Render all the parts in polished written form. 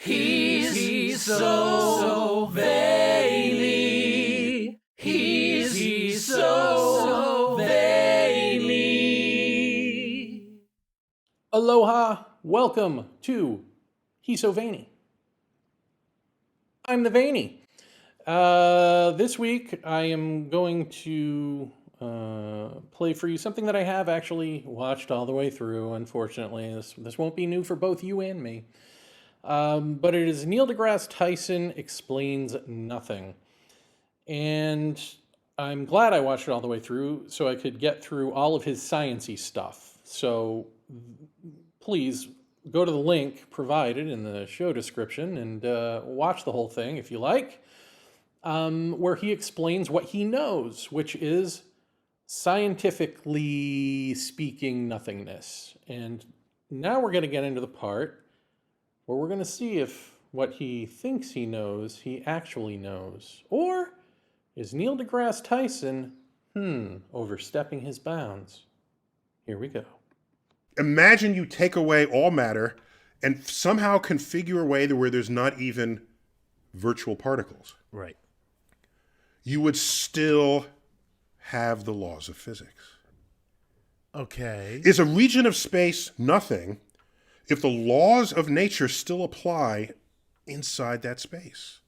He's so veiny. He's so veiny. Aloha, welcome to He's So Vaeni. I'm the Vaeni. This week I am going to play for you something that I have actually watched all the way through. Unfortunately, this won't be new for both you and me. But it is Neil deGrasse Tyson Explains Nothing. And I'm glad I watched it all the way through so I could get through all of his sciencey stuff. So please go to the link provided in the show description and watch the whole thing if you like, where he explains what he knows, which is scientifically speaking nothingness. And now we're going to get into the part where we're going to see if what he thinks he knows, he actually knows. Or is Neil deGrasse Tyson, overstepping his bounds? Here we go. Imagine you take away all matter and somehow configure a way to where there's not even virtual particles. Right. You would still have the laws of physics. Okay. Is a region of space nothing if the laws of nature still apply inside that space?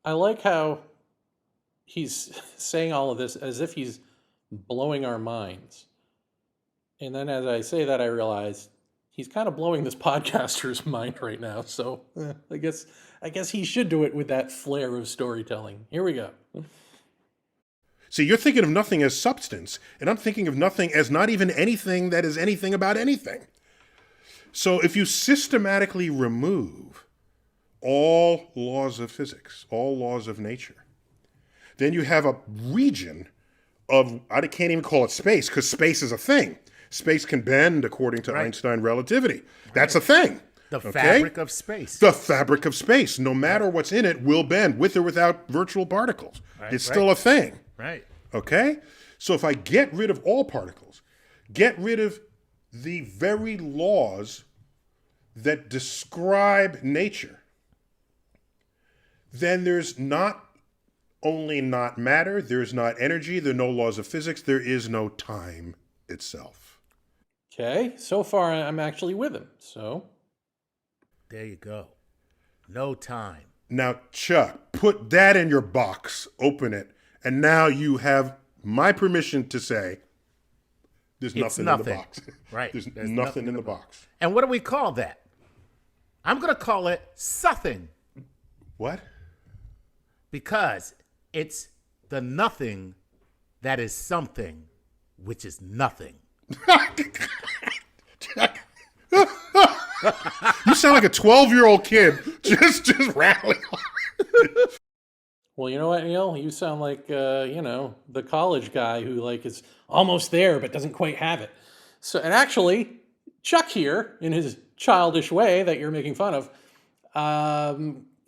I like how he's saying all of this as if he's blowing our minds. And then as I say that, I realize he's kind of blowing this podcaster's mind right now. So I guess he should do it with that flair of storytelling. Here we go. See, you're thinking of nothing as substance, and I'm thinking of nothing as not even anything that is anything about anything. So if you systematically remove all laws of physics, all laws of nature, then you have a region of, I can't even call it space, because space is a thing. Space can bend according to Einstein relativity. That's a thing. The fabric of space. The fabric of space, no matter what's in it, will bend with or without virtual particles. It's still a thing. Right. Okay? So if I get rid of all particles, get rid of the very laws that describe nature, then there's not only not matter, there's not energy, there are no laws of physics, there is no time itself. Okay, so far I'm actually with him. So There you go. No time. Now, Chuck, put that in your box, open it, and now you have my permission to say there's nothing in the box. Right. There's nothing in the box. And what do we call that? I'm going to call it something, What? because it's the nothing that is something, which is nothing. You sound like a 12-year-old kid just rattling on. well, you know what, Neil? You sound like the college guy who is almost there but doesn't quite have it. So, and actually, Chuck here, in his childish way that you're making fun of,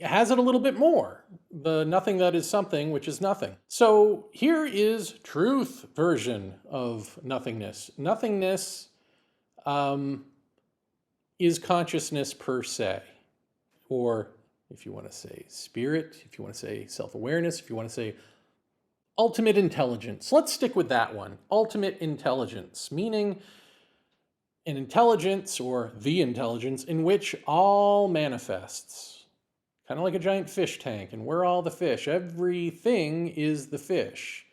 has it a little bit more. The nothing that is something, which is nothing. So here is truth version of nothingness. Nothingness is consciousness per se, or if you want to say spirit, if you want to say self-awareness, if you want to say ultimate intelligence. Let's stick with that one. Ultimate intelligence, meaning an intelligence or the intelligence in which all manifests. Kind of like a giant fish tank, and we're all the fish. Everything is the fish.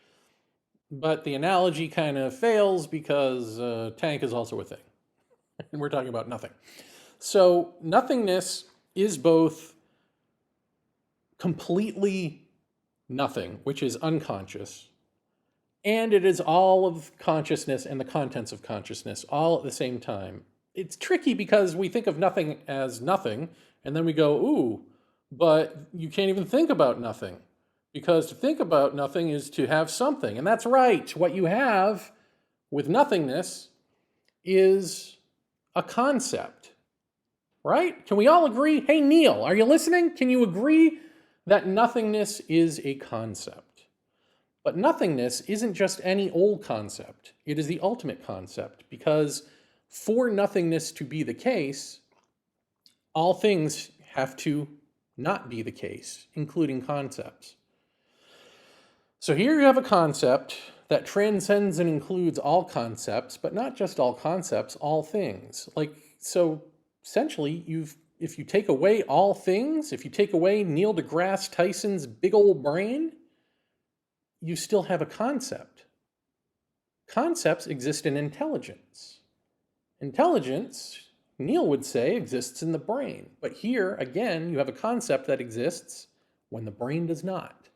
But the analogy kind of fails because tank is also a thing. And we're talking about nothing. So nothingness is both completely nothing, which is unconscious, and it is all of consciousness and the contents of consciousness all at the same time. It's tricky because we think of nothing as nothing, and then we go, ooh, but you can't even think about nothing, because to think about nothing is to have something. And that's right. What you have with nothingness is a concept, right? Can we all agree? Hey, Neil, are you listening? Can you agree that nothingness is a concept? But nothingness isn't just any old concept. It is the ultimate concept, because for nothingness to be the case, all things have to not be the case, including concepts. So here you have a concept that transcends and includes all concepts, but not just all concepts, all things. So essentially, if you take away all things, if you take away Neil deGrasse Tyson's big old brain, you still have a concept. Concepts exist in intelligence. Intelligence, Neil would say, exists in the brain. But here, again, you have a concept that exists when the brain does not.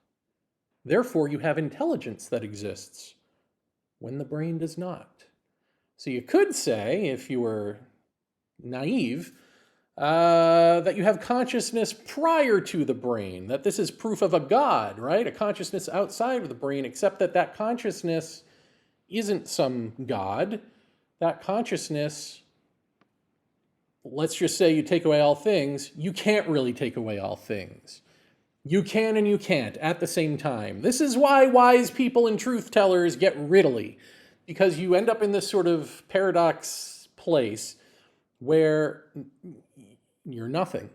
Therefore, you have intelligence that exists when the brain does not. So you could say, if you were naive, that you have consciousness prior to the brain, that this is proof of a God, right? A consciousness outside of the brain, except that consciousness isn't some God. That consciousness, let's just say you take away all things, you can't really take away all things. You can and you can't at the same time. This is why wise people and truth tellers get riddly, because you end up in this sort of paradox place where you're nothing,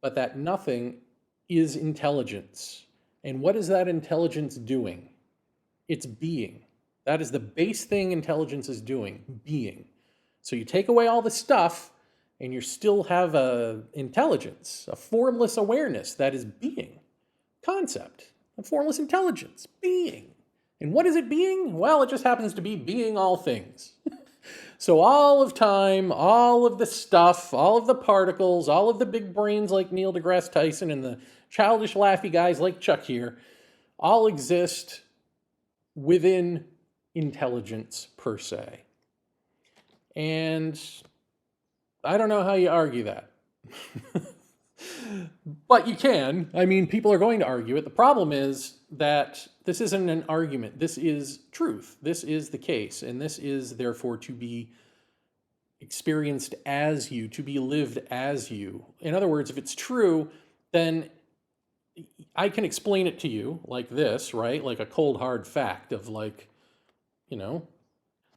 but that nothing is intelligence. And what is that intelligence doing? It's being. That is the base thing intelligence is doing, being. So you take away all the stuff, and you still have a intelligence, a formless awareness that is being. Concept, a formless intelligence, being. And what is it being? Well, it just happens to be being all things. So all of time, all of the stuff, all of the particles, all of the big brains like Neil deGrasse Tyson and the childish laughy guys like Chuck here, all exist within intelligence per se. And I don't know how you argue that. But you can. I mean, people are going to argue it. The problem is that this isn't an argument. This is truth. This is the case. And this is, therefore, to be experienced as you, to be lived as you. In other words, if it's true, then I can explain it to you like this, right? Like a cold, hard fact of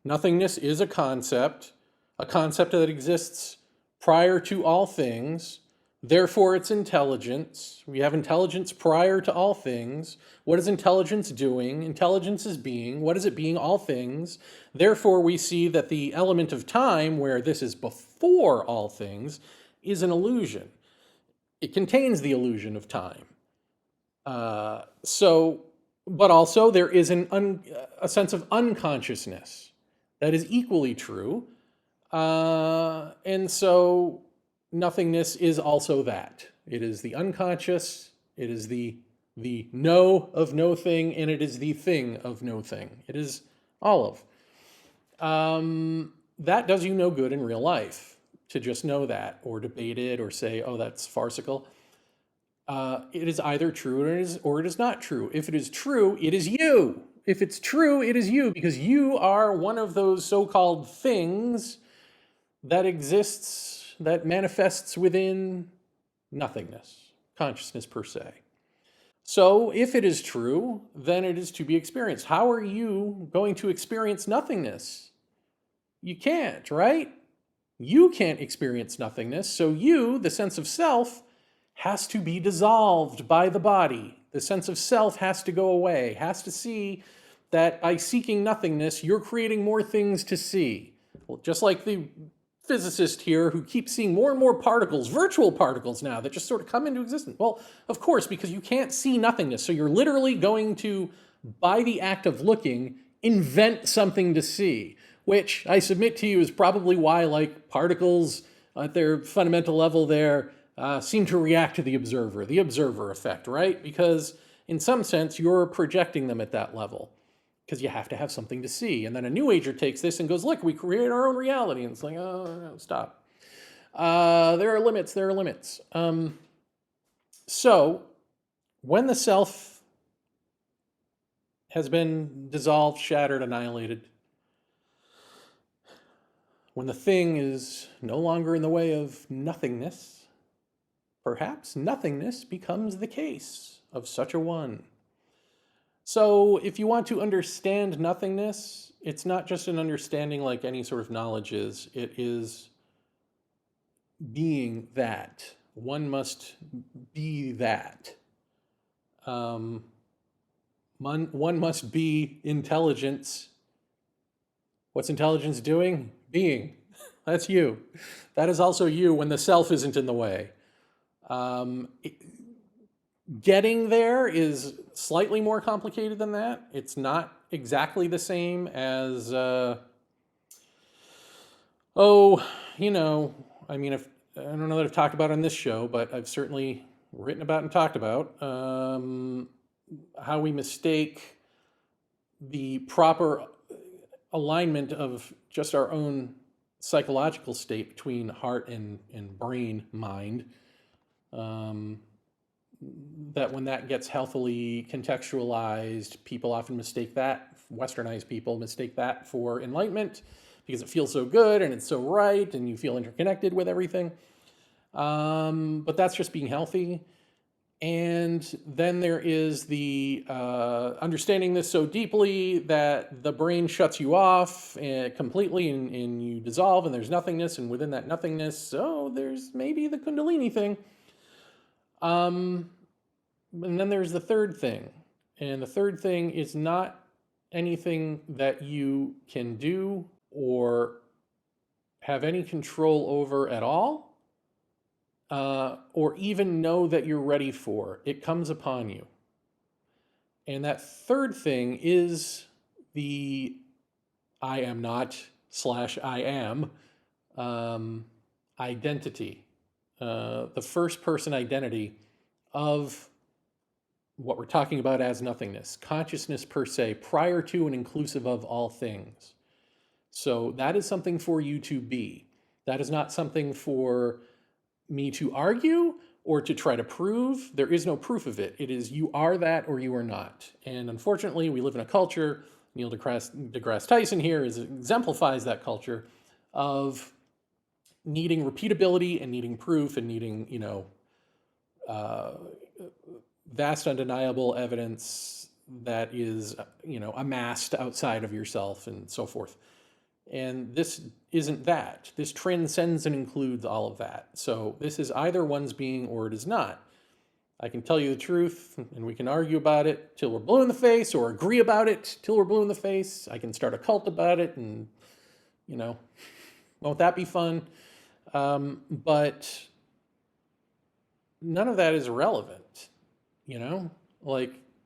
nothingness is a concept that exists prior to all things. Therefore, it's intelligence. We have intelligence prior to all things. What is intelligence doing? Intelligence is being. What is it being? All things. Therefore, we see that the element of time, where this is before all things, is an illusion. It contains the illusion of time. But also there is a sense of unconsciousness that is equally true. And so nothingness is also that. It is the unconscious, it is the no of no thing, and it is the thing of no thing. It is all of. That does you no good in real life, to just know that, or debate it, or say, oh, that's farcical. It is either true or it is not true. If it is true, it is you. If it's true, it is you, because you are one of those so-called things that exists, that manifests within nothingness, consciousness per se. So if it is true, then it is to be experienced. How are you going to experience nothingness? You can't, right? You can't experience nothingness. So you, the sense of self, has to be dissolved by the body. The sense of self has to go away, has to see that by seeking nothingness, you're creating more things to see. Well, just like the physicist here who keeps seeing more and more particles, virtual particles now, that just sort of come into existence. Well, of course, because you can't see nothingness. So you're literally going to, by the act of looking, invent something to see, which I submit to you is probably why, particles at their fundamental level there seem to react to the observer effect, right? Because in some sense, you're projecting them at that level, because you have to have something to see. And then a New Ager takes this and goes, look, we create our own reality. And it's like, oh, no, stop. There are limits. So when the self has been dissolved, shattered, annihilated, when the thing is no longer in the way of nothingness, perhaps nothingness becomes the case of such a one. So if you want to understand nothingness, it's not just an understanding like any sort of knowledge is. It is being that. One must be that. One must be intelligence. What's intelligence doing? Being. That's you. That is also you when the self isn't in the way. Getting there is slightly more complicated than that. It's not exactly the same as, I mean, I don't know that I've talked about on this show, but I've certainly written about and talked about how we mistake the proper alignment of just our own psychological state between heart and brain, mind. That when that gets healthily contextualized, people often mistake that, westernized people mistake that for enlightenment because it feels so good and it's so right and you feel interconnected with everything. But that's just being healthy. And then there is the understanding this so deeply that the brain shuts you off completely and you dissolve and there's nothingness, and within that nothingness, there's maybe the Kundalini thing. And then there's the third thing. And the third thing is not anything that you can do or have any control over at all. Or even know that you're ready for. It comes upon you. And that third thing is the I am not / I am identity. The first person identity of what we're talking about as nothingness, consciousness per se, prior to and inclusive of all things. So that is something for you to be. That is not something for me to argue or to try to prove. There is no proof of it. It is you are that or you are not. And unfortunately, we live in a culture, Neil deGrasse Tyson here exemplifies that culture of needing repeatability and needing proof and needing, vast undeniable evidence that is, amassed outside of yourself and so forth. And this isn't that. This transcends and includes all of that. So this is either one's being or it is not. I can tell you the truth and we can argue about it till we're blue in the face, or agree about it till we're blue in the face. I can start a cult about it and, won't that be fun? But none of that is relevant,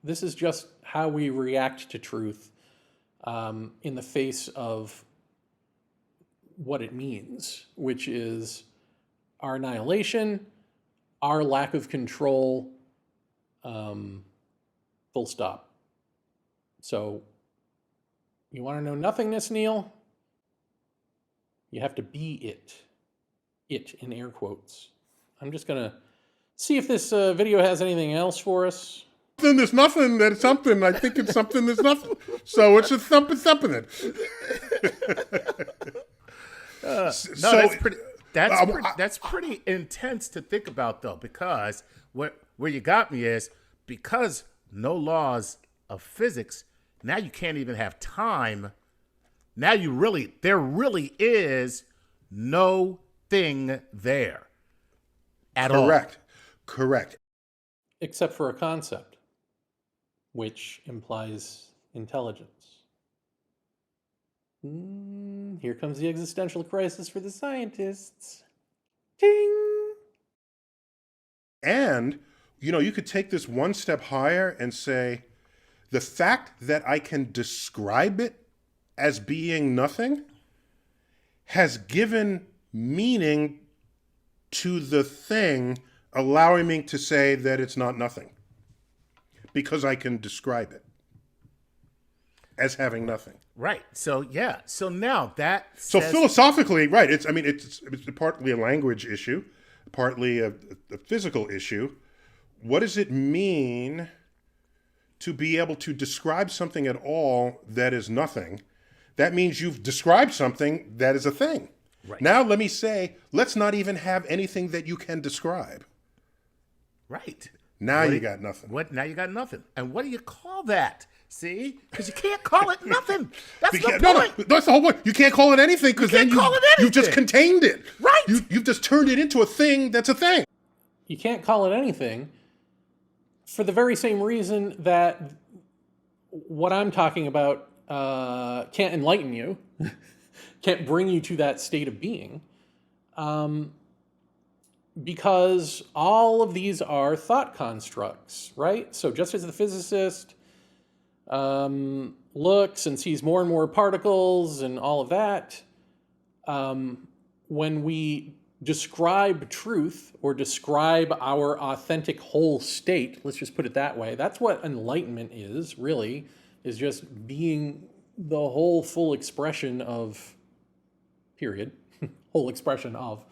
this is just how we react to truth in the face of what it means, which is our annihilation, our lack of control, full stop. So you want to know nothingness, Neil? You have to be it in air quotes. I'm just going to see if this video has anything else for us. There's nothing that's something. I think it's something that's nothing. So it's just something it. That's pretty intense to think about, though, because where you got me is because no laws of physics, now you can't even have time. Now there really is no thing there at all. Correct. Except for a concept, which implies intelligence. Here comes the existential crisis for the scientists. Ting! And, you could take this one step higher and say, the fact that I can describe it as being nothing has given meaning to the thing, allowing me to say that it's not nothing. Because I can describe it as having nothing. Right. So, yeah. So now that So philosophically, right, it's partly a language issue, partly a physical issue. What does it mean to be able to describe something at all that is nothing? That means you've described something that is a thing. Right. Now let me say, let's not even have anything that you can describe. Right. Now you got nothing. Now you got nothing. And what do you call that? See? Because you can't call it nothing. That's the No, point. that's the whole point. You can't call it anything because then can't call it you've just anything. contained it. Right. You've just turned it into a thing that's a thing. You can't call it anything for the very same reason that what I'm talking about can't enlighten you, can't bring you to that state of being, because all of these are thought constructs, right? So just as the physicist looks and sees more and more particles and all of that, when we describe truth or describe our authentic whole state, let's just put it that way, that's what enlightenment is, really, is just being the whole full expression of, period, whole expression of,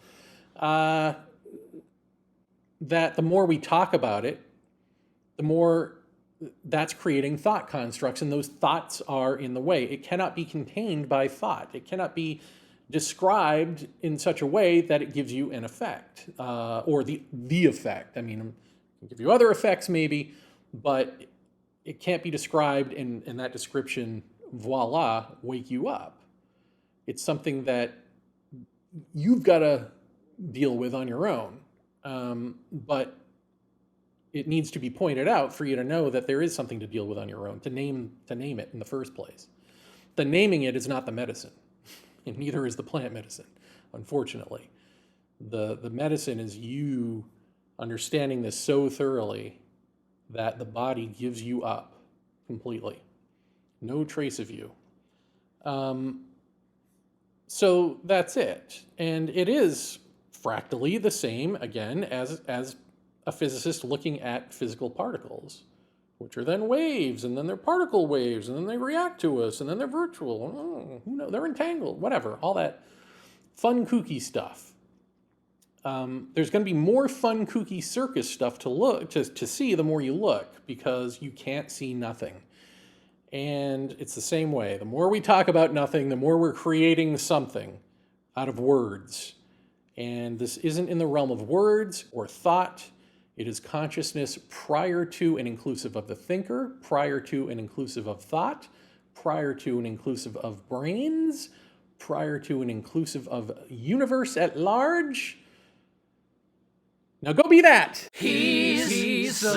that the more we talk about it, the more that's creating thought constructs, and those thoughts are in the way. It cannot be contained by thought. It cannot be described in such a way that it gives you an effect, or the effect. I mean, I can give you other effects maybe, but it can't be described in that description, voila, wake you up. It's something that you've got to deal with on your own. But it needs to be pointed out for you to know that there is something to deal with on your own, to name it in the first place. The naming it is not the medicine, and neither is the plant medicine, unfortunately. The medicine is you understanding this so thoroughly that the body gives you up completely. No trace of you. So that's it. And it is fractally the same, again, as a physicist looking at physical particles, which are then waves, and then they're particle waves, and then they react to us, and then they're virtual. Who knows? They're entangled, whatever, all that fun, kooky stuff. There's going to be more fun, kooky circus stuff to see the more you look, because you can't see nothing. And it's the same way. The more we talk about nothing, the more we're creating something out of words. And this isn't in the realm of words or thought. It is consciousness prior to and inclusive of the thinker, prior to and inclusive of thought, prior to and inclusive of brains, prior to and inclusive of universe at large. Now go be that. He's so